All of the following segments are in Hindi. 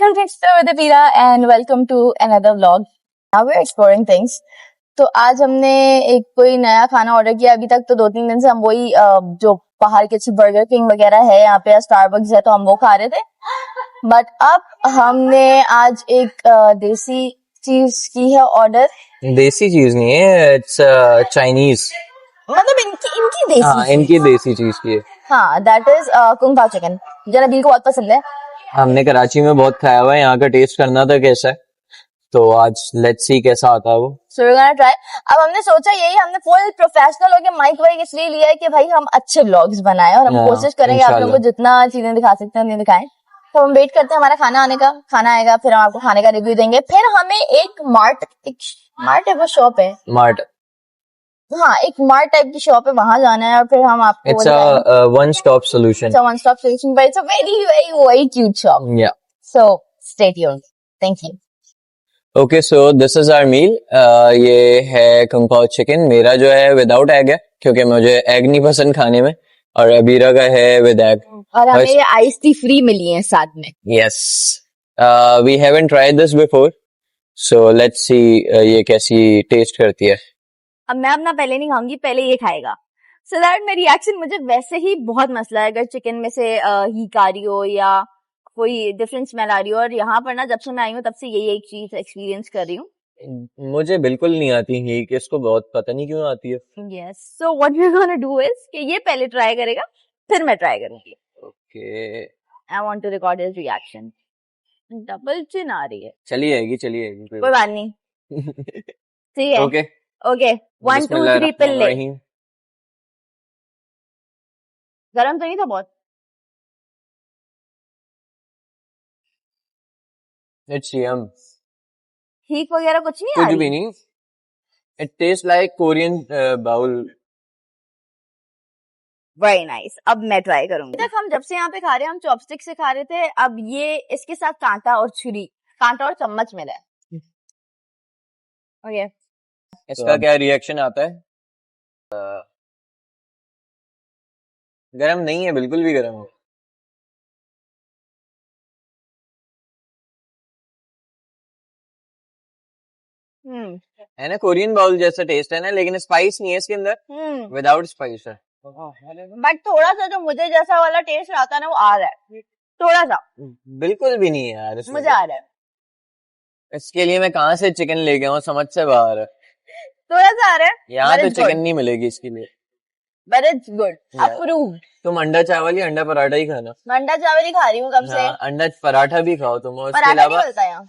Welcome to Explore with Apira and welcome to another vlog. Now we're exploring things. तो आज हमने एक कोई नया खाना ऑर्डर किया. अभी तक तो 2-3 दिन से हम वही जो बाहर के बर्गर किंग वगैरह है यहाँ पे, स्टारबक्स है, तो हम वो खा रहे थे. बट अब हमने आज एक देसी चीज की है ऑर्डर. देसी चीज नहीं है, इट्स चाइनीज. मतलब इनकी देसी. हाँ, इनकी देसी चीज की है. हाँ, दैट इज कुंग पाओ चिकन. जनबील को बहुत पसंद है. हमने कराची में बहुत खाया हुआ है, यहाँ का टेस्ट करना था कैसा है, तो आज लेट्स सी कैसा आता है वो. So we gonna try. अब हमने सोचा यही, हमने फुल प्रोफेशनल होके माइक वाइक इसलिए लिया है कि भाई हम अच्छे व्लॉग्स बनाएं और हम कोशिश करेंगे आप लोगों को जितना चीजें दिखा सकते हैं उन्हें दिखाएं. तो हम वेट करते हैं हमारा खाना आने का. खाना आएगा फिर हम आपको खाने का रिव्यू देंगे. फिर हमें एक मार्ट है, वो शॉप है मार्ट. हाँ, एक मार्ट टाइप की शॉप है, वहां जाना है और फिर हम आपको it's a one stop solution. It's a one-stop solution, but it's a very cute shop. Yeah. So stay tuned. Thank you. Okay, so this is our meal. ये है कुंग पाओ चिकन. मेरा जो है विदाउट एग है क्योंकि मुझे एग नहीं पसंद खाने में, और अबीरा का है विद एग. और हमें ये आइस टी फ्री मिली है साथ में. Yes. We haven't tried this before, so let's see ये कैसी टेस्ट करती है. अब मैं अपना पहले नहीं खाऊंगी, पहले ये खाएगा. सो दैट मेरी रिएक्शन मुझे वैसे ही बहुत मसला है अगर चिकन में से हीक आ रही हो या कोई डिफरेंट स्मेल आ रही हो. और यहाँ पर ना जब से मैं आई हूँ तब से यही एक चीज एक्सपीरियंस कर रही हूँ. मुझे बिल्कुल नहीं आती हीक, इसको बहुत पता नहीं क्यों आती है. Yes, so what we are gonna do is कि ये पहले ट्राई करेगा फिर मैं ट्राई करूंगी. Okay. I want to record his reaction. Double chin आ रही है. चली जाएगी कोई बात नहीं. ठीक है. ओके ओके 1 2 3 पिल्ले. गरम तो नहीं था बहुत. इट्स यम. हीक वगैरह कुछ नहीं आ कुछ रही. भी नहीं. It taste like Korean bowl. Very nice. अब मैं ट्राई करूंगी. तक हम जब से यहाँ पे खा रहे हैं हम चॉपस्टिक से खा रहे थे. अब ये इसके साथ कांटा और चम्मच मिला है. ओके. इसका क्या रिएक्शन आता है? गरम नहीं है, बिल्कुल भी गरम है. है ना, कोरियन बाउल जैसा टेस्ट है ना, लेकिन स्पाइस नहीं है इसके अंदर. विदाउट स्पाइस है. बट थोड़ा सा जो मुझे जैसा वाला टेस्ट आता है ना वो आ रहा है थोड़ा सा. बिल्कुल भी नहीं है यार, मुझे आ रहा है. इसके लिए मैं कहाँ से चिकन ले गया हूँ, समझ से बाहर है. थोड़ा सा आ रहा है. यहाँ तो चिकन नहीं मिलेगी इसके लिए. But it's good. अप्रूव्ड. तुम अंडा चावल या अंडा पराठा ही खाना. मैं अंडा चावल ही खा रही हूँ कब से. अंडा पराठा भी खाओ तुम, और इसके पराठा नहीं अलावा मिलता यहाँ.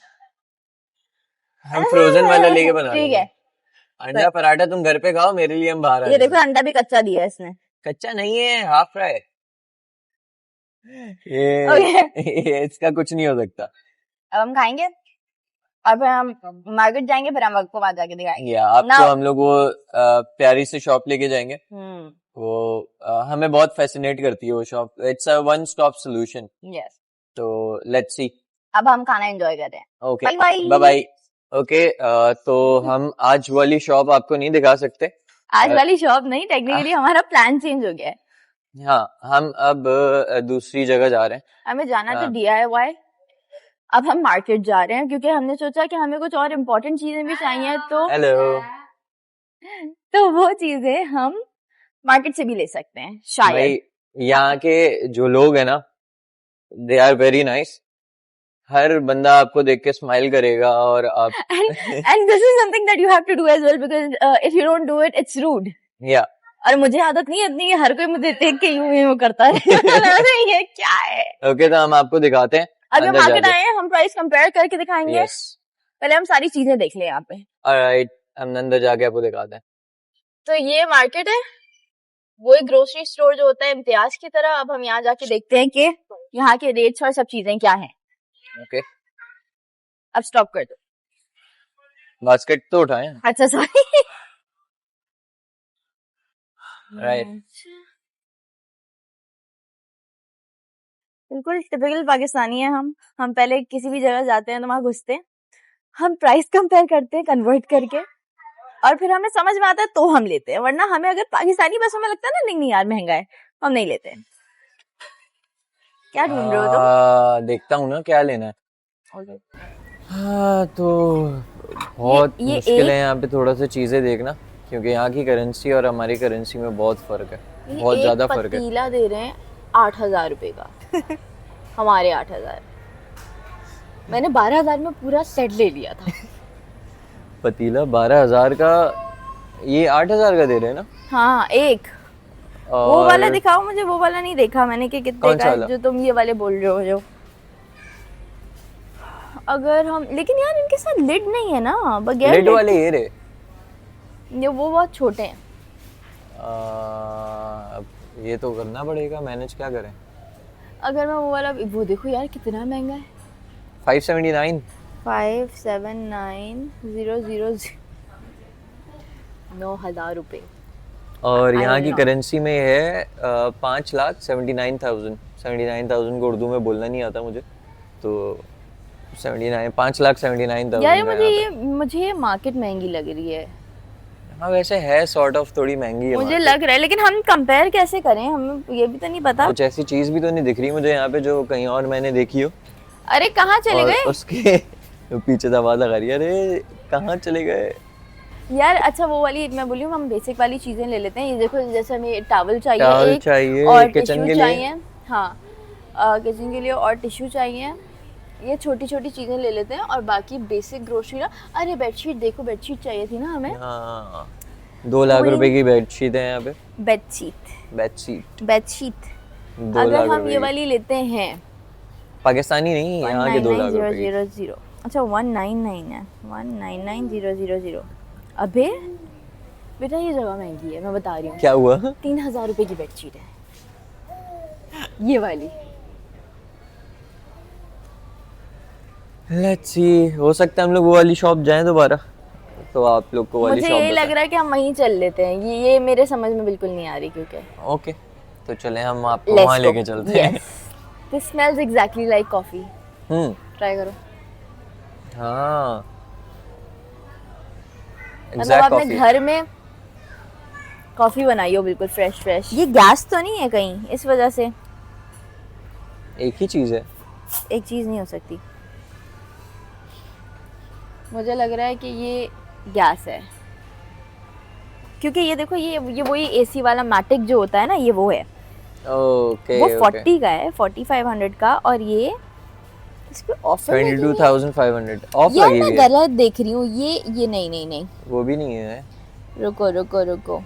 हम फ्रोजन वाला लेके बना ठीक है. अंडा पराठा तुम घर पे खाओ, मेरे लिए हम बाहर. ये देखो अंडा भी कच्चा दिया है इसने. कच्चा नहीं है, हाफ फ्राई. ये इसका कुछ नहीं हो सकता. अब हम खाएंगे और फिर हम मार्केट जाएंगे, फिर हम आपको वहां जाके दिखाएंगे. आपको हम लोग वो प्यारी से शॉप लेके जाएंगे. वो हमें बहुत फैसिनेट करती है वो shop. It's a one stop solution. Yes. तो लेट्स सी. अब हम खाना एंजॉय कर रहे हैं. Okay, bye bye. ओके, तो हम आज वाली शॉप आपको नहीं दिखा सकते. आज वाली शॉप नहीं, टेक्निकली हमारा प्लान चेंज हो गया है. हाँ, हम अब दूसरी जगह जा रहे हैं. हमें जाना था DIY. अब हम मार्केट जा रहे हैं क्योंकि हमने सोचा कि हमें कुछ और इम्पोर्टेंट चीजें भी चाहिए. तो वो चीजें हम मार्केट से भी ले सकते हैं शायद. यहाँ के जो लोग हैं ना, दे आर वेरी नाइस. हर बंदा आपको देख के स्माइल करेगा और आप and this is something that you have to do as well because if you don't do it it's rude. Yeah. और मुझे आदत नहीं है इतनी कि हर कोई मुझे देख के यूं करता है. ये क्या है. ओके, तो हम आपको दिखाते हैं. अभी मार्केट आए हैं, हम प्राइस कंपेयर करके दिखाएंगे. yes. पहले हम सारी चीजें देख लें यहाँ पे. ऑलराइट, हम अंदर जाके आपको दिखाते हैं. तो ये मार्केट है, वो एक ग्रोसरी स्टोर जो होता है इम्तियाज की तरह. अब हम यहाँ जाके देखते हैं कि यहाँ के रेट्स और सब चीजें क्या हैं. ओके, अब स्टॉप कर दो. बास्केट तो उठाएं. अच्छा सॉरी. राइट. बिल्कुल टिपिकल पाकिस्तानी है हम पहले किसी भी जगह जाते हैं तो वहां घुसते हैं, हम प्राइस कंपेयर करते हैं कन्वर्ट करके, और फिर हमें समझ में आता है तो हम लेते हैं. वरना हमें अगर पाकिस्तानी बस में लगता है ना नहीं यार महंगा है, हम नहीं लेते. क्या ढूंढ रहे हो तुम? देखता हूँ ना क्या लेना है. हाँ तो बहुत ये मुश्किल है एक यहाँ पे थोड़ा सा चीज़ें देखना, क्योंकि यहाँ की करेंसी और हमारी करेंसी में बहुत फ़र्क है, ये बहुत एक ज़्यादा फ़र्क है। पतीला दे रहे हैं 8,000 रुपए का। हमारे 8,000। मैंने 12,000 में पूरा सेट ले लिया था। पतीला 12,000 का, ये 8,000 का दे रहे हैं ना। हाँ एक वो वाला और दिखाओ मुझे, वो वाला नहीं देखा मैंने कि कितने कौन का सा है वाला? जो तुम ये वाले बोल रहे हो जो। अगर हम, लेकिन यार इनके साथ लिड नहीं है ना, बगैर लेड लिड वाले के। ये रहे। ये वो बहुत छोटे हैं। अब ये तो करना पड़ेगा मैनेज, क्या करें। अगर मैं वो वाला, वो देखो यार कितना महंगा है। 579। 579,000। 9,000 रुपए। और आई यहाँ डोंट की नो। करेंसी में है 5,79,000। 79,000 को उर्दू में बोलना नहीं आता मुझे, तो 79, 5,79,000 यार का यहाँ पे। मुझे ये मार्केट महंगी लग रही है। हाँ वैसे है सॉर्ट ऑफ, थोड़ी महंगी है मुझे मार्केट। लग रहा है, लेकिन हम कंपेयर कैसे करें, हमें ये भी तो नहीं पता। कुछ ऐसी चीज भी तो नहीं दिख रही मुझे यहाँ पे जो कहीं और मैंने देखी हो। अरे कहाँ चले और गए उसके पीछे से आवाज लगा रही है, अरे कहाँ चले गए। यार। अच्छा वो वाली मैं बोली हूँ, हम बेसिक वाली चीजें ले लेते हैं। ये देखो, जैसे हमें टॉवल चाहिए टॉवल एक, चाहिए और किचन टिश्यू के लिए। चाहिए। हाँ किचन के लिए और टिश्यू चाहिए। ये छोटी छोटी चीजें ले लेते हैं, और बाकी बेसिक ग्रोसरी ना। अरे बेडशीट देखो, बेडशीट चाहिए थी ना हमें। हाँ 2 लाख पूरी रुपए की बेडशीट है यहाँ पे। बेडशीट। Bedsheet bedsheet. 2 लाख अगर हम रुपए ये की। वाली लेते हैं पाकिस्तानी नहीं, वन यहाँ के नाइन दो नाइन लाख जीरो रुपए की। जीरो जीरो अच्छा 199 है। 199,000। अबे बेटा ये जगह महंगी है, मैं बता रही हूँ। क्या हुआ? 3,000 रुपए की बेडशीट है ये वाली। लेट्स सी, हो सकता है हम लोग वो वाली शॉप जाएं दोबारा, तो आप लोग को वाली मुझे शॉप ये लग बताएं। रहा है कि हम वहीं चल लेते हैं। ये मेरे समझ में बिल्कुल नहीं आ रही क्योंकि। ओके, तो चले हम आपको लेट्स वहां गो। लेके चलते हैं। Yes, this smells exactly like coffee. Hmm. Try करो। हाँ मतलब एग्जैक्ट आपने कॉफी। घर में कॉफी बनाई हो बिल्कुल फ्रेश फ्रेश। ये गैस तो नहीं है कहीं इस वजह से? एक ही चीज है। एक चीज नहीं हो सकती। मुझे लग रहा है कि ये गैस है, क्योंकि ये देखो, ये वही एसी वाला मैटिक जो होता है ना, ये वो है। ओके वो ओके। 40 का है, 4500 का। और ये इस पे ऑफर लगी हुई है। 22,500 ऑफ यार लगी मैं हुई है। गलत देख रही हूँ। ये नहीं नहीं नहीं। वो भी नहीं है। रुको रुको रुको।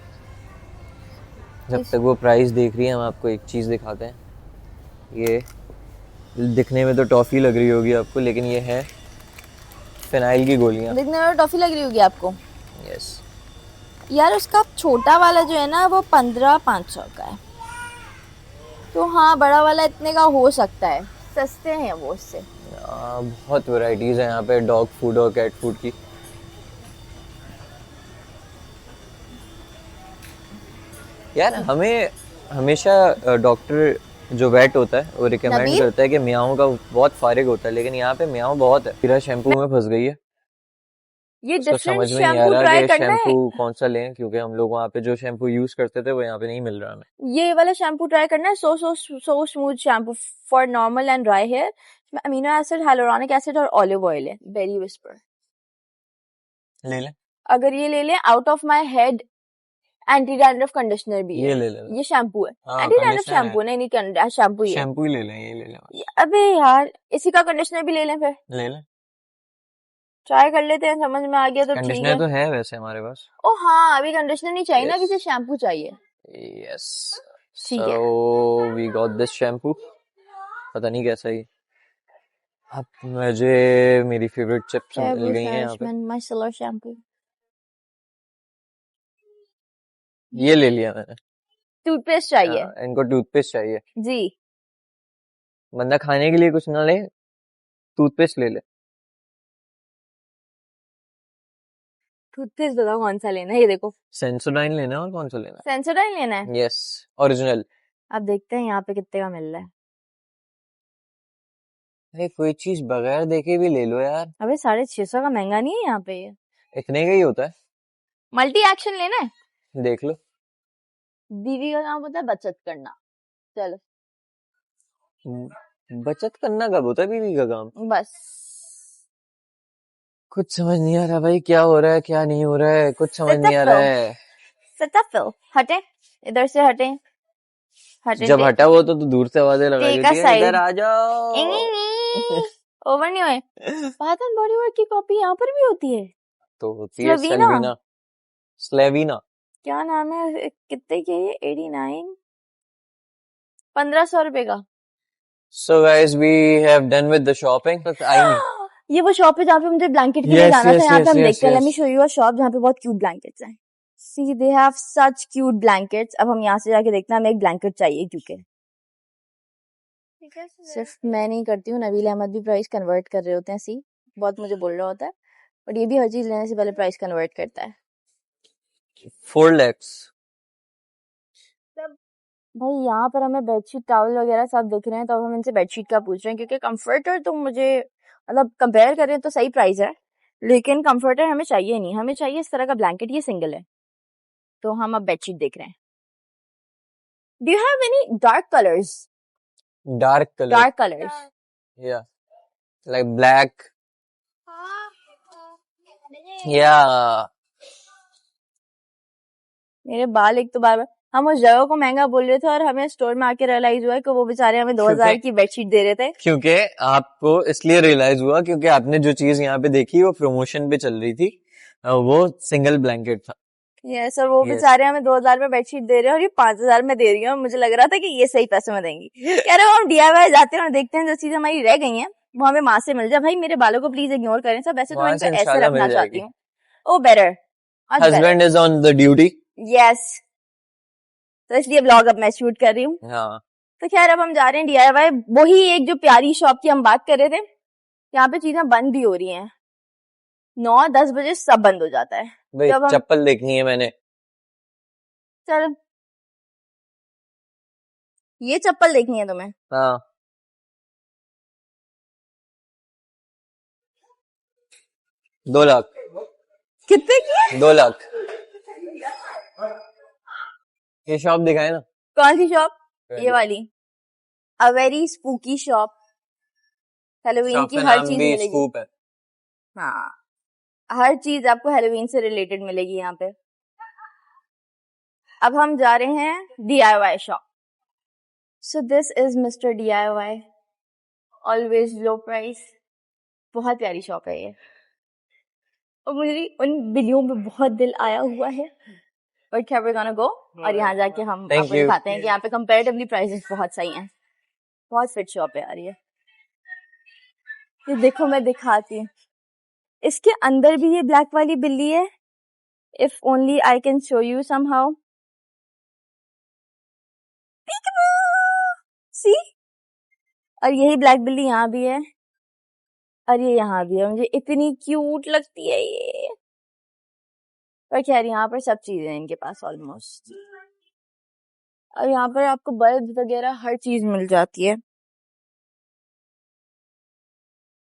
जब इस तक वो प्राइस देख रही है, हम आपको एक चीज दिखाते हैं। ये दिखने में तो टॉफी लग रही होगी आपको, लेकिन ये है फिनाइल की गोलियां। दिखने में टॉफी लग रही होगी आपको। यस। यार उसका छोटा वाला जो है ना, वो 15,500 का है। तो हाँ, बड़ा वाला इतने का हो सकता है। सस्ते हैं वो उससे। बहुत वैरायटीज है यहाँ पे डॉग फूड और कैट फूड की। यार हमें हमेशा डॉक्टर जो वेट होता है वो रिकमेंड नबील, करता है कि मियाओं का बहुत फारिग होता है, लेकिन यहाँ पे मियाओं बहुत है। मेरा शैम्पू में फंस गई है, ये उसको डिफरेंट समझ में नहीं आ शैम्पू रहा ट्राई कि करना है। शैम्पू कौन सा लें, क्योंकि हम लोग वहाँ पे जो शैम्पू यूज करते थे वो यहाँ पे नहीं मिल रहा हमें। ये वाला शैम्पू ट्राई करना है। So smooth shampoo for normal and dry hair. इसमें अमीनो एसिड, हाइलोरॉनिक एसिड और ऑलिव ऑयल है। Berry whisper. ले ले। अगर ये ले ले, out of my head anti dandruff conditioner भी ये है। ले ले। ये शैम्पू है। हाँ एंटी डैंड्रफ कंडीशनर है, शैम्पू नहीं, नहीं शैम्पू ही है। शैम्पू ही ले लें, ये ले लें बस। अबे यार, इसी का कंडीशनर भी ले लें फिर। ले लें। ट्राई कर लेते हैं, समझ में आ गया तो ठीक कंडीशनर है। तो है वैसे हमारे पास। ओ हाँ, अभी कंडीशनर नहीं चाहिए ना, अभी यस सिर्फ शैम्पू चाहिए। यस। ठीक सो है। वी गॉट दिस शैम्पू, पता नहीं कैसा ही। अब मुझे मेरी फेवरेट चिप्स मिल गई हैं यहाँ पे। मिcellar शैम्पू। ये ले लिया मैंने। टूथपेस्ट चाहिए इनको टूथपेस्ट चाहिए। जी। बंदा खाने के लिए कुछ ना ले, टूथपेस्ट ले ले। टूथपेस्ट बताओ कौन सा लेना है। ये देखो, सेंसोडाइन लेना है, और कौन सा लेना सेंसोडाइन लेना है। है? Yes original. अब देखते हैं यहाँ पे कितने का मिल रहा है। अरे कोई चीज बगैर देखे भी ले लो यार। अबे 650 का महंगा नहीं है यहाँ पे ये। इतने का ही होता है। मल्टी एक्शन लेना है। देख लो। दीदी का काम होता है बचत करना। चलो बचत करना कब होता है बीवी का काम? बस, कुछ समझ नहीं आ रहा भाई, क्या हो रहा है क्या नहीं हो रहा है, कुछ समझ नहीं आ रहा है। सताफिल हटे, इधर से हटे, हटे जब हटा वो तो दूर से आवाजें लगा रही टेक अ होती है, इधर साइड। आ जाओ। ओवर नहीं हुए। बात बॉडी वर्क की कॉपी यहाँ पर भी होती है। तो होती है स्लोवीना, सेल्वीना, स्लेविना। क्या नाम है, कितने की है ये? 89, 1500 रुपए का। So guys, we have done with the shopping. बस आई नहीं। ये वो शॉप है जहाँ पे मुझे ब्लैंकेट के लिए Yes, जाना था। yes, यहाँ पे yes, हम yes, देखते हैं। लेट yes. Me show you a shop जहाँ पे बहुत क्यूट ब्लैंकेट्स हैं। See they have such cute blankets. अब हम यहाँ से जाके देखते हैं, हमें एक ब्लैंकेट चाहिए क्योंकि सिर्फ मैं नहीं करती हूँ, नबील अहमद भी प्राइस कन्वर्ट कर रहे होते हैं। सी बहुत मुझे बोल रहा होता है, और ये भी हर चीज लेने से पहले प्राइस कन्वर्ट करता है। 4 lakhs. भाई यहाँ पर हमें बेडशीट टॉवल वगैरह सब दिख रहे हैं, तो अब हम इनसे बेडशीट का पूछ रहे हैं क्योंकि कंफर्टर तो मुझे मतलब कंपेयर करें तो सही प्राइस है, लेकिन कंफर्टर हमें चाहिए नहीं। हमें चाहिए इस तरह का ब्लैंकेट, ये सिंगल है। तो हम अब बेडशीट देख रहे हैं। Do you have any dark colours? Dark color. Dark colours Yeah. Like black. Yeah. मेरे बाल एक तो बार बार, हम उस जगह को महंगा बोल रहे थे और हमें स्टोर में आके रियलाइज हुआ कि वो बेचारे हमें 2000 की बेडशीट दे रहे थे। क्योंकि आपको इसलिए रियलाइज हुआ क्योंकि आपने जो चीज यहाँ पे देखी वो प्रमोशन पे चल रही थी, वो सिंगल ब्लैंकेट था। यस, और वो Yes. बेचारे हमें 2000 में बेडशीट दे रहे हैं और ये 5000 में दे रही है। मुझे लग रहा था कि ये सही पैसे में देंगी। कह रहे हम DIY जाते हैं और देखते हैं जो चीज हमारी रह गई है वो हमें वहां से मिल जाए। भाई मेरे बालों को प्लीज इग्नोर करें सब, ऐसे तो मैं वहां इनको से ऐसे इंशाल्लाह रखना मिल चाहती जाएगी। हूँ। Oh better, husband is on the duty. Yes, तो इसलिए ब्लॉग अब मैं शूट कर रही हूँ। हाँ, तो खैर अब हम जा रहे हैं DIY। वही एक जो प्यारी शॉप की हम बात कर रहे थे, यहाँ पे चीजें बंद भी हो रही हैं। 9-10 बजे सब बंद हो जाता है। भाई जब हम चप्पल देखनी है मैंने। चल, ये चप्पल देखनी है तुम्हें? हाँ, 2 लाख। कितने की है? 2 लाख। ये शॉप दिखाए ना। कौन सी शॉप? ये वाली, a very spooky shop. Halloween shop की का हर नाम चीज भी मिलेगी। स्कूप है। हाँ, हर चीज आपको हेलोवीन से रिलेटेड मिलेगी यहाँ पे। अब हम जा रहे हैं DIY shop. So this is mister DIY, always low price. बहुत प्यारी शॉप है ये, और मुझे उन बिल्लियों में बहुत दिल आया हुआ है। बट क्या we're gonna go, और यहाँ जाके हम Thank आपको you. दिखाते हैं कि यहाँ पे कंपैरेटिवली प्राइसेस बहुत सही हैं। बहुत फिट शॉप है यार ये देखो मैं दिखाती हूँ। इसके अंदर भी ये ब्लैक वाली बिल्ली है। If only I can show you somehow. See, और यही ब्लैक बिल्ली यहाँ भी है, और ये यहाँ भी है। मुझे इतनी क्यूट लगती है ये। पर खैर यहाँ पर सब चीजें हैं इनके पास ऑलमोस्ट, और यहाँ पर आपको बल्ब वगैरह हर चीज मिल जाती है।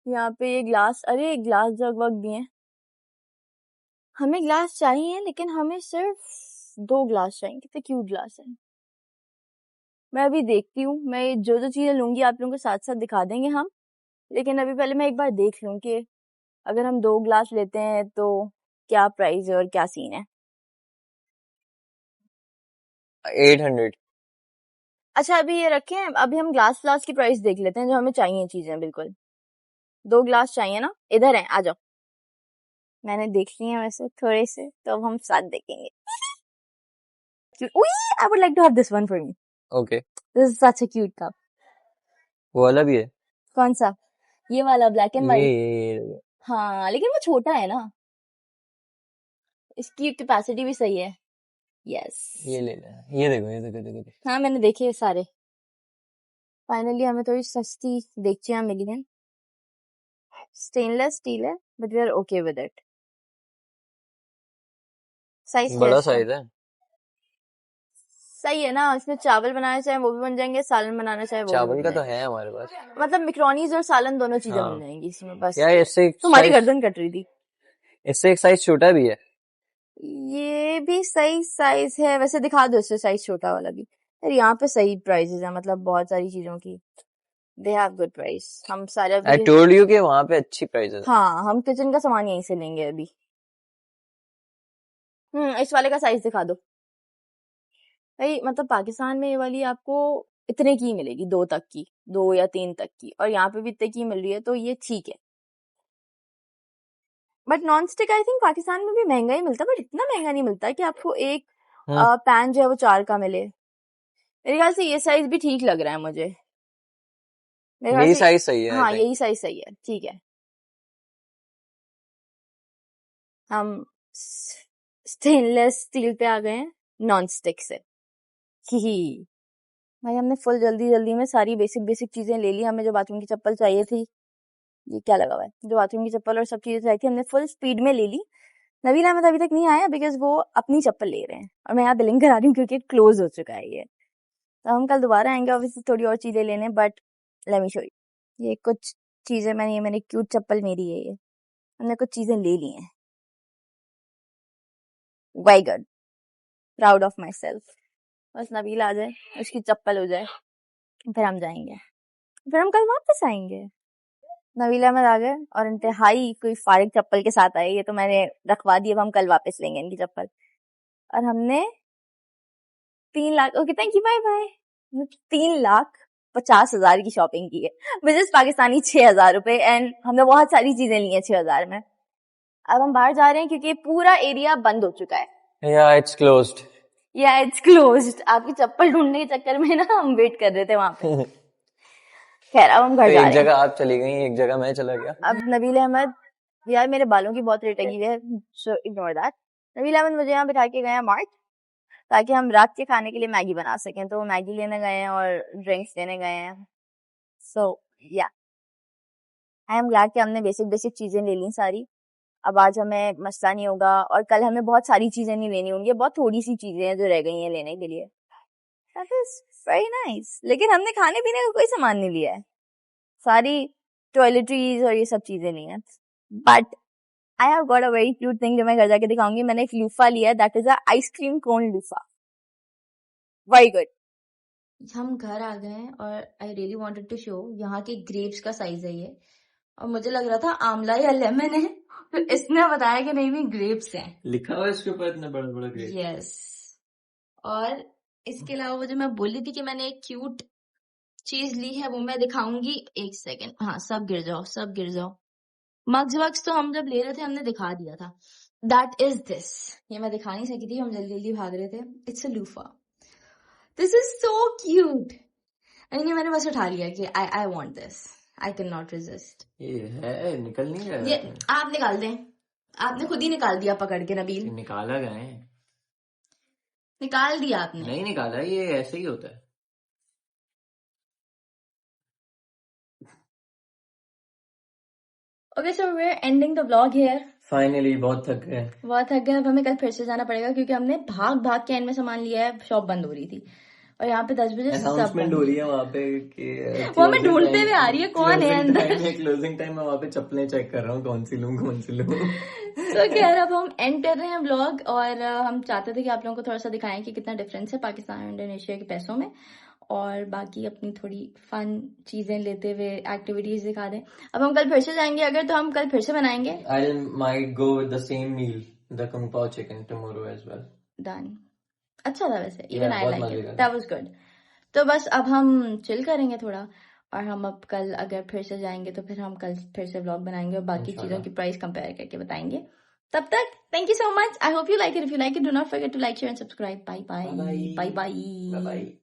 यहाँ पे ये ग्लास, अरे ग्लास जग वग भी है। हमें ग्लास चाहिए, लेकिन हमें सिर्फ 2 ग्लास चाहिए। कितने क्यूट ग्लास है। मैं अभी देखती हूँ, मैं जो जो चीजें लूंगी आप लोगों को साथ साथ दिखा देंगे हम। लेकिन अभी पहले मैं एक बार देख लूँ कि अगर हम 2 ग्लास लेते हैं तो क्या प्राइस है और क्या सीन है। 800। अच्छा अभी ये रखें, अभी हम ग्लास की प्राइस देख लेते हैं जो हमें चाहिए चीजें। बिल्कुल 2 ग्लास चाहिए ना, इधर है, आ जाओ। मैंने देख लिए हैं वैसे थोड़े से, तो अब हम साथ देखेंगे। I would like to have this one for me. Okay, this is such a cute cup. वो वाला भी है। कौन सा? ये वाला ब्लैक एंड ये व्हाइट। ये हाँ लेकिन वो छोटा है ना, इसकी कैपेसिटी भी सही है। यस, ये ले ले, ये देखो ये देखो देखो देखो। हाँ मैंने देखे ये सारे। फाइनली हमें थोड़ी सस्ती देगचियां मिली हैं। स्टेनलेस स्टील है, but we are okay with it. Size बड़ा साइज है। सही है ना, इसमें चावल बनाना चाहे वो भी बन जाएंगे, सालन बनाना चाहे वो भी चावल बन का तो जाएंगे। है हमारे पास। मतलब मिक्रोनीज और सालन दोनों चीजें हाँ। बन जाएंगी इसमें बस। यार इससे तुम्हारी साइज, गर्दन कट रही थी। इससे एक साइज छोटा भी है। ये भी सही साइज है वैसे, दिखा दो इससे साइज छोटा वाला भी। यार यहाँ पे सही प्राइसेस है, मतलब बहुत सारी चीजों की दे हैव गुड प्राइस। हम सारे आई अभी टोल्ड यू कि वहां पे अच्छी प्राइसेस है। हाँ हम किचन का सामान यहीं से लेंगे अभी। इस वाले का साइज दिखा दो भाई। मतलब पाकिस्तान में ये वाली आपको इतने की मिलेगी, 2 तक की, 2 या 3 तक की, और यहाँ पे भी इतने की मिल रही है, तो ये ठीक है। But non stick I think Pakistan में भी महंगा ही मिलता है, बट इतना महंगा नहीं मिलता कि आपको एक पैन जो है वो 4 का मिले। मेरे ख्याल से ये साइज भी ठीक लग रहा है मुझे। मेरे ख्याल यही से साइज सही है। हाँ यही साइज सही है, ठीक है। हम स्टेनलेस स्टील पे आ गए हैं नॉन स्टिक से। ही भाई हमने फुल जल्दी जल्दी में सारी बेसिक चीजें ले ली। हमें जो बाथरूम की चप्पल चाहिए थी, ये क्या लगा हुआ है, जो बाथरूम की चप्पल और सब चीजें चाहिए थी हमने फुल स्पीड में ले ली। नबील अहमद अभी तक नहीं आया बिकॉज वो अपनी चप्पल ले रहे हैं और मैं यहाँ बिलिंग करा रही हूँ क्योंकि क्लोज हो चुका है ये। तो हम कल दोबारा आएंगे ऑब्वियसली थोड़ी और चीजें लेने, but let me show you. ये कुछ चीजें मैंने क्यूट चप्पल मेरी है ये, हमने कुछ चीजें ले ली हैं। Very good, proud of my self. बस नबील आ जाए, उसकी चप्पल हो जाए, फिर हम जाएंगे, फिर हम कल वापस आएंगे। नबील अहमद आ गए और इंतहाई कोई फारिग चप्पल के साथ आए। ये तो मैंने रखवा दी, अब हम कल वापस लेंगे इनकी चप्पल। और हमने 3 lakh, okay thank you bye bye, 3,50,000 की शॉपिंग की है, विच इज पाकिस्तानी 6,000 रुपए, एंड हमने बहुत सारी चीजें ली हैं 6,000 में। अब हम बाहर जा रहे हैं क्योंकि पूरा एरिया बंद हो चुका है। या इट्स क्लोज्ड। या इट्स क्लोज्ड। आपकी चप्पल ढूंढने के चक्कर में ना हम वेट कर रहे थे वहां पे। खैर अब हम घर तो जा एक रहे हैं। जगह आप चली गई, एक जगह मैं चला गया। अब नबील अहमद, यार मेरे बालों की बहुत रेट लगी हुई है, so ignore that. Nabeel Ahmed मुझे यहाँ बिठा के गए हैं मार्ट, ताकि हम रात के खाने के लिए मैगी बना सकें। तो वो मैगी लेने गए हैं और ड्रिंक्स लेने गए हैं। सो या आई एम ग्लैड कि हमने बेसिक चीजें ले ली सारी। अब आज हमें मसला नहीं होगा, और कल हमें बहुत सारी चीजें नहीं लेनी होंगी, बहुत थोड़ी सी चीजें हैं जो रह गई हैं लेने के लिए। That is very nice. लेकिन हमने खाने पीने का कोई सामान नहीं लिया है, सारी टॉयलेटरीज और ये सब चीजें ली हैं। But I have got a very cute thing जो मैं घर जाके दिखाऊंगी। मैंने एक लूफा लिया है, that is a ice cream cone loofah, very good. हम घर आ गए हैं और I really wanted to show, यहाँ के ग्रेप्स का साइज है ये, और मुझे लग रहा था आंवला या लेमन है, फिर इसने बताया कि नहीं ग्रेप्स हैं, लिखा हुआ है इसके ऊपर इतना बड़ा बड़ा ग्रेप। यस। और इसके अलावा वो जो मैं बोली थी कि मैंने एक क्यूट चीज ली है, वो मैं दिखाऊंगी, एक सेकेंड। हाँ सब गिर जाओ, सब गिर जाओ। मग्स वग्स तो हम जब ले रहे थे हमने दिखा दिया था। दैट इज दिस, ये मैं दिखा नहीं सकी थी, हम जल्दी जल्दी भाग रहे थे। It's a loofah, this is so cute. नहीं मैंने बस उठा लिया कि I want this, I can not resist. ये है, निकल नहीं रहा ये है। आप निकाल दें, आपने खुद ही निकाल दिया पकड़ के नबील, निकाला गया है? निकाल दिया आपने। नहीं निकाला, ये ऐसे ही होता है। Okay so we are ending the vlog here. Finally बहुत थक गए। बहुत थक गए, अब हमें कल फिर से जाना पड़ेगा क्योंकि हमने भाग भाग के एंड में सामान लिया है, शॉप बंद हो रही थी और यहाँ पे 10 बजे सब अनाउंसमेंट बंद। हो रही है वहाँ पे कि वो हमें ढूंढते हुए आ रही है, कौन है अंदर। क्लोजिंग टाइम में वहाँ पे चप्पलें चेक कर रहा हूँ, कौन सी लूँ कौन सी लूँ। तो खैर अब हम एंड कर रहे हैं व्लॉग, और हम चाहते थे कि आप लोगों को थोड़ा सा दिखाएं कि कितना डिफरेंस है पाकिस्तान और इंडोनेशिया के पैसों में, और बाकी अपनी थोड़ी फन चीजें लेते हुए एक्टिविटीज दिखा दें। अब हम कल फिर से जाएंगे, अगर तो हम कल फिर से बनाएंगे। I might go with the same meal, the kung pao chicken tomorrow as well. Done, अच्छा था वैसे, इवन आई बहुत लाइक मजे इट, का दैट वाज गुड। तो बस अब हम चिल करेंगे थोड़ा, और हम अब कल अगर फिर से जाएंगे तो फिर हम कल फिर से व्लॉग बनाएंगे और बाकी इंशाल्लाह। चीजों की प्राइस कंपेयर करके बताएंगे। तब तक thank you so much, I hope you like it, if you like it do not forget to like share and subscribe. Bye bye, bye bye. Bye bye.